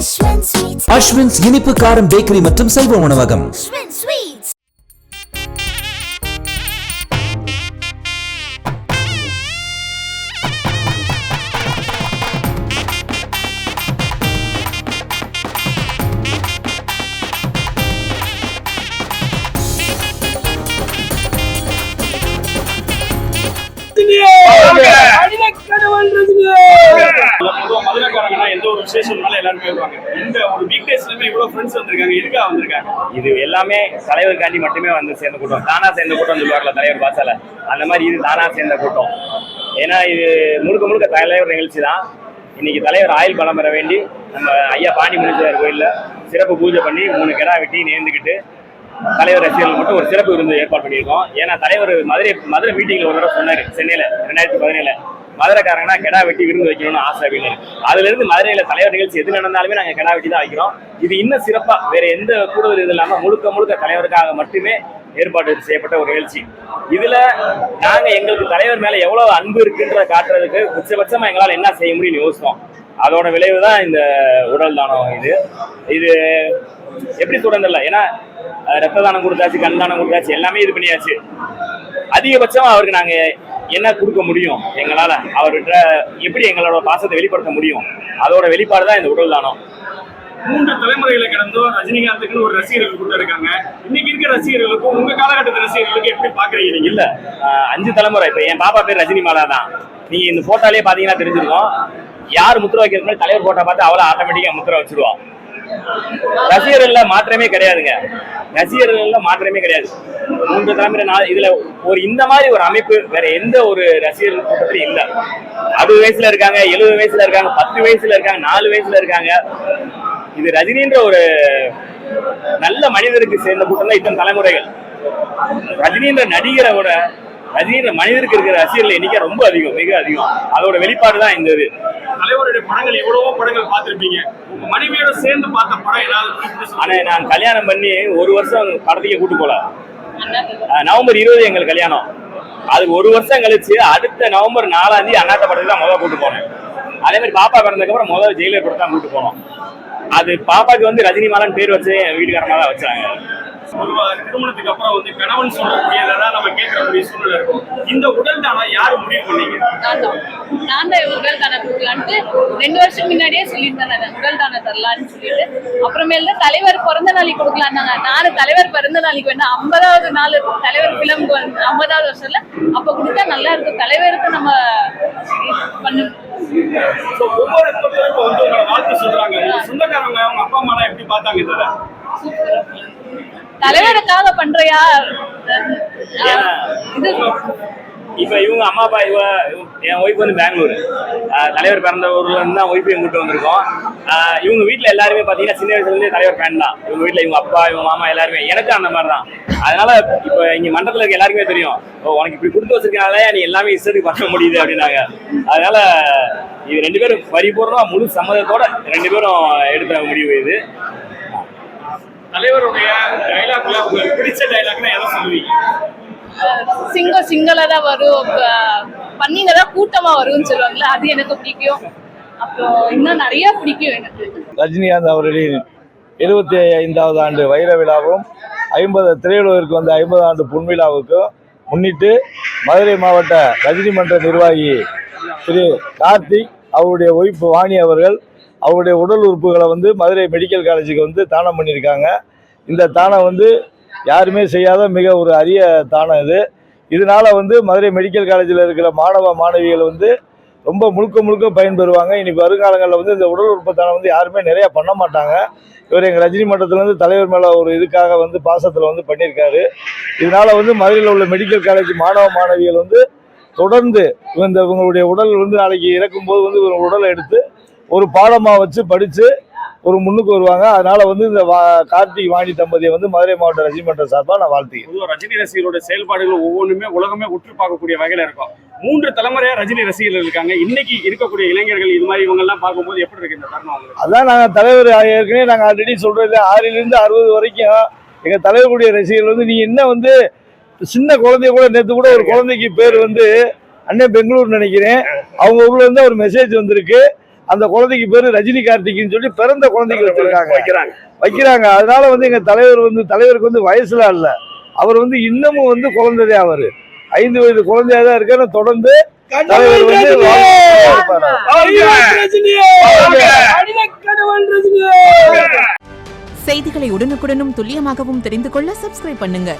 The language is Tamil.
அஸ்வின்ஸ் இனிப்பு காரம் பேக்கரி மற்றும் செல்வ உணவகம். இது எல்லாமே தலைவருக்காண்டி மட்டுமே வந்து சேர்ந்த கூட்டம், தானா சேர்ந்த கூட்டம் சொல்லுவார்ல தலைவர் பாசால, அந்த மாதிரி இது தானா சேர்ந்த கூட்டம். ஏன்னா இது முழுக்க முழுக்க தலைவர் நிகழ்ச்சி தான். இன்னைக்கு தலைவர் ஆயுள் பலம் பெற வேண்டி நம்ம ஐயா பாண்டி முனிசார் கோயில்ல சிறப்பு பூஜை பண்ணி 3 கிடா வெட்டி நேர்ந்துக்கிட்டு தலைவர் ரசிகர்கள் மட்டும் ஒரு சிறப்பு விருந்து ஏற்பாடு பண்ணியிருக்கோம். ஏன்னா தலைவர் மதுரை மீட்டிங்ல ஒரு தடவை சொன்னாரு, சென்னையில 2017 மதுரைக்காரங்கன்னா கெடா வெட்டி விருந்து வைக்கணும்னு ஆசை அப்படின்னு. அதுல இருந்து மதுரையில தலைவர் நிகழ்ச்சி எது நடந்தாலுமே நாங்க கெடா வெட்டி தான் வைக்கிறோம். இது இன்னும் சிறப்பா வேற எந்த கூடுதல் இது இல்லாம முழுக்க முழுக்க தலைவருக்காக மட்டுமே ஏற்பாடு செய்யப்பட்ட ஒரு நிகழ்ச்சி. இதுல நாங்க எங்களுக்கு தலைவர் மேல எவ்வளவு அன்பு இருக்குன்றத காட்டுறதுக்கு உச்சபட்சமா எங்களால் என்ன செய்ய முடியும்னு யோசிப்போம். அதோட விளைவு தான் இந்த உடல் தானம். இது எப்படி சொல்றதில்ல, ஏன்னா ரத்த தானம் கொடுத்தாச்சு, கண் தானம் கொடுத்தாச்சு, எல்லாமே இது பண்ணியாச்சு. அதிகபட்சமா அவருக்கு நாங்க என்ன கொடுக்க முடியும், எங்களால அவர்கிட்ட எப்படி எங்களோட பாசத்தை வெளிப்படுத்த முடியும், அதோட வெளிப்பாடு தான் இந்த உடல் தானம். 3 தலைமுறைகளை கடந்தும் ரஜினிகாந்துக்கு ஒரு ரசிகர்கள் கூட்டம் இருக்காங்க. இன்னைக்கு இருக்க ரசிகர்களுக்கும் உங்க காலகட்டத்து ரசிகர்களுக்கு எப்படி பாக்குறீங்க? இல்ல 5 தலைமுறை. இப்ப என் பாப்பா பேர் ரஜினி மாலா தான். நீங்க இந்த போட்டோலயே பாத்தீங்கன்னா தெரிஞ்சிருக்கும். யார் முத்திரை வைக்கிறதுக்கு தலைவர் போட்டோ பார்த்து அவளை ஆட்டோமேட்டிக்கா முத்திரை வச்சிருவான். ரசிகர்கள்ல மாற்றமே கிடையாதுங்க. ரசிகர்கள்ல மாற்றமே கிடையாது. 3 தலைமுறை இதுல இந்த மாதிரி ஒரு அமைப்பு வேற எந்த ஒரு ரசிகர்கள் கூட்டத்திலும் இல்ல. 60 வயசுல இருக்காங்க, 70 வயசுல இருக்காங்க, 10 வயசுல இருக்காங்க, 4 வயசுல இருக்காங்க. இது ரஜினின்ற ஒரு நல்ல மனிதருக்கு சேர்ந்த கூட்டம் தான் இத்தனை தலைமுறைகள். ரஜினின்ற நடிகரை விட ரஜினின்ற மனிதருக்கு இருக்கிற ரசிகர்கள் எண்ணிக்கை ரொம்ப அதிகம், மிக அதிகம். அதோட வெளிப்பாடு தான் இந்த இது. தலைவருடைய படங்கள் எவ்வளவோ படங்கள் பார்த்திருப்பீங்க. உங்க மனைவியோட சேர்ந்து பார்த்த படம் ஏதாவது? ஆனா நான் கல்யாணம் பண்ணி 1 வருஷம் படத்துக்கே கூட்டு போல. நவம்பர் 20 எங்களுக்கு கல்யாணம். அது 1 வருஷம் கழிச்சு அடுத்த நவம்பர் 4ஆம் தேதி அண்ணாத்த படத்துக்கு தான் முதல் கூட்டு போனேன். அதே மாதிரி பாப்பா பிறந்ததுக்கு அப்புறம் முதல் ஜெயிலர் படத்தை தான் கூட்டு போனோம். அது பாப்பாக்கு வந்து ரஜினி மாலான்னு பேர் வச்சு வீட்டுக்காரமா தான் வச்சாங்க. திருமணத்துக்கு அப்புறம் கணவன் சொல்லக்கூடியதான் நம்ம கேட்கக்கூடிய சூழ்நிலை இருக்கும். இந்த உடல் தானம் யாரு முடிவு பண்ணீங்க? நான் தான் உடல் தானம் கொடுக்கலான்ட்டு 2 வருஷம் முன்னாடியே சொல்லியிருந்தேன், உடல் தானம் தரலான்னு சொல்லிட்டு. அப்புறமேல தலைவர் பிறந்த நாளைக்கு கொடுக்கலான்னாங்க. நானும் தலைவர் பிறந்த நாளைக்கு வேணா 50வது நாள் தலைவர் பிலிம்க்கு 50வது வருஷத்துல அப்ப கொடுத்தா நல்லா இருக்கும், தலைவருக்கு நம்ம பண்ணணும். ஒவ்வொரு வாழ்த்து சொல்றாங்க. சொந்தக்காரங்க அவங்க அப்பா அம்மா எப்படி பார்த்தாங்க இதுல? தலைவருக்காக பண்றியா? இப்ப இவங்க அம்மா அப்பா என் ஒய்ஃப் வந்து பெங்களூர், தலைவர் பிறந்த ஊர்ல இருந்து தான் ஒய்ஃபையும் கூட்டு வந்திருக்கோம். இவங்க வீட்டுல எல்லாருமே பாத்தீங்கன்னா சின்ன வயசுல இருந்தே தலைவர் ஃபேன் தான். இவங்க வீட்டுல இவங்க அப்பா இவங்க மாமா எல்லாருமே, எனக்கும் அந்த மாதிரி தான். அதனால இப்ப இங்க மண்டலத்துல இருக்க எல்லாருக்குமே தெரியும், உனக்கு இப்படி கொடுத்து வச்சிருக்கனால நீ எல்லாமே இஷ்டத்துக்கு பண்ண முடியுது அப்படின்னாங்க. அதனால இது 2 பேரும் பரிபூர்ணமா முழு சம்மதத்தோட 2 பேரும் எடுத்த முடிவு இது. தலைவருடைய டைலாக்ல உங்களுக்கு பிடிச்ச டைலாக்னா எதை சொல்லுவீங்க? சிங்களா தான் வரும், பண்ணிங்க தான் கூட்டமா வரும்னு சொல்லுவாங்கல்ல, அது எனக்கு பிடிக்கும். அப்புறம் இன்னும் நிறைய பிடிக்கும் எனக்கு. ரஜினிகாந்த் அவர்களின் 75வது ஆண்டு வைர விழாவும் 50 திரையுலகிற்கு வந்த 50 ஆண்டு பொன்விழாவுக்கும் முன்னிட்டு மதுரை மாவட்ட ரஜினி மன்ற நிர்வாகி திரு கார்த்திக் அவருடைய ஒய்ஃப் வாணி அவர்கள் அவருடைய உடல் உறுப்புகளை மதுரை மெடிக்கல் காலேஜுக்கு தானம் பண்ணியிருக்காங்க. இந்த தானம் யாருமே செய்யாத மிக ஒரு அரிய தானம் இது. இதனால மதுரை மெடிக்கல் காலேஜில் இருக்கிற மாணவ மாணவிகள் ரொம்ப முழுக்க பயன்பெறுவாங்க. இனி வருங்காலங்களில் இந்த உடல் உறுப்பு தானம் யாருமே நிறையா பண்ண மாட்டாங்க. இவர் எங்கள் ரஜினி மன்றத்திலேருந்து தலைவர் மேலே ஒரு இதுக்காக பாசத்தில் பண்ணியிருக்காரு. இதனால் மதுரையில் உள்ள மெடிக்கல் காலேஜ் மாணவ மாணவிகள் தொடர்ந்து இவங்களுடைய உடல் நாளைக்கு இறக்கும்போது ஒரு உடலை எடுத்து ஒரு பாடமாக வச்சு படித்து ஒரு முன்னுக்கு வருவாங்க. அதனால இந்த கார்த்திக் வாணி தம்பதியை மதுரை மாவட்ட ரஜினி மன்ற சார்பாக நான் வாழ்த்துக்கிறேன். ரஜினி ரசிகர்களுடைய செயல்பாடுகள் ஒவ்வொன்றுமே உலகமே உற்று பார்க்கக்கூடிய வகையில் இருக்கும். 3 தலைமுறையா ரஜினி ரசிகர்கள் இருக்காங்க. இன்னைக்கு இருக்கக்கூடிய இளைஞர்கள் இது மாதிரி இவங்க எல்லாம் பார்க்கும்போது எப்படி இருக்கு இந்த தருணம்? அதான் நாங்கள் தலைவர் ஏற்கனவே நாங்கள் ஆல்ரெடி சொல்றது 6லிருந்து 60 வரைக்கும் எங்கள் தலைவருடைய ரசிகர்கள் நீங்க என்ன சின்ன குழந்தைய கூட நேற்று கூட ஒரு குழந்தைக்கு பேர் அண்ணன் பெங்களூர் நினைக்கிறேன், அவங்க ஊர்ல இருந்து ஒரு மெசேஜ் வந்திருக்கு. அந்த குழந்தைக்கு பேரு ரஜினி கார்த்திக்னு சொல்லி பிறந்த குழந்தைக்கு வைக்கிறாங்க. வைக்கிறாங்க. அதனால வந்து எங்க தலைவருக்கு வந்து வயசுல இல்ல, அவர் வந்து இன்னமும் வந்து குழந்தைதே. அவரு 5 வயது குழந்தையா தான் இருக்காரு. தொடர்ந்து தலைவர் வந்து செய்திகளை உடனுக்குடனும் துல்லியமாகவும் தெரிந்து கொள்ள சப்ஸ்கிரைப் பண்ணுங்க.